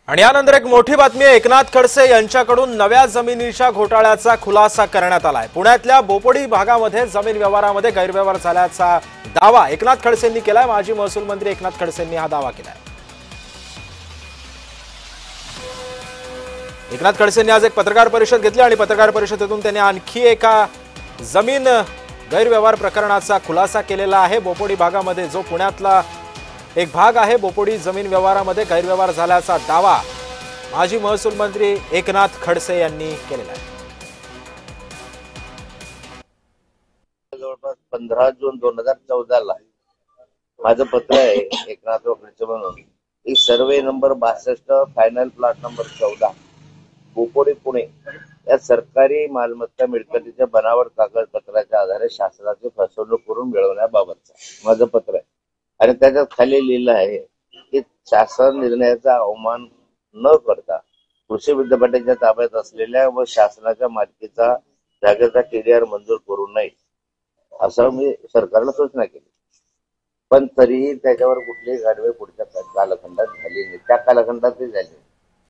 आणि यानंतर एक मोठी बातमी आहे। एकनाथ खडसे यांच्याकडून नव्या जमिनीच्या घोटाळ्याचा खुलासा करण्यात आलाय। पुण्यातल्या बोपोडी भागामध्ये जमीन व्यवहारामध्ये गैरव्यवहार झाल्याचा दावा एकनाथ खडसेंनी केलाय। माजी महसूल मंत्री एकनाथ खडसेंनी हा दावा केलाय। एकनाथ खडसेंनी आज एक पत्रकार परिषद घेतली आणि पत्रकार परिषदेतून त्यांनी आणखी एका जमीन गैरव्यवहार प्रकरणाचा खुलासा केलेला आहे। बोपोडी भागामध्ये जो पुण्यातला एक भाग आहे, बोपोडी जमीन व्यवहारामध्ये गैरव्यवहार झाल्याचा दावा माजी महसूल मंत्री एकनाथ खडसे यांनी केलेला आहे। जवळपास 15 जून 2014 ला माझं पत्र आहे एकनाथ खडसे म्हणून, एक survey number 62 final plot number 14 Bopodi Pune या सरकारी मालमत्ता मिळकतीच्या बनावट कागदपत्राच्या आधारे शासनाची फसवणूक करून मिळवण्याबाबतचं माझं पत्र आहे। आणि त्याच्यात खाली लिहिलं आहे की शासन निर्णयाचा अवमान न करता कृषी विद्यापीठाच्या ताब्यात असलेल्या व शासनाच्या मालकीचा जागेचा TDR मंजूर करू नये असं मी सरकारला सूचना केली। पण तरीही त्याच्यावर कुठलीही कारवाई पुढच्या कालखंडात झाली नाही। त्या कालखंडात झाली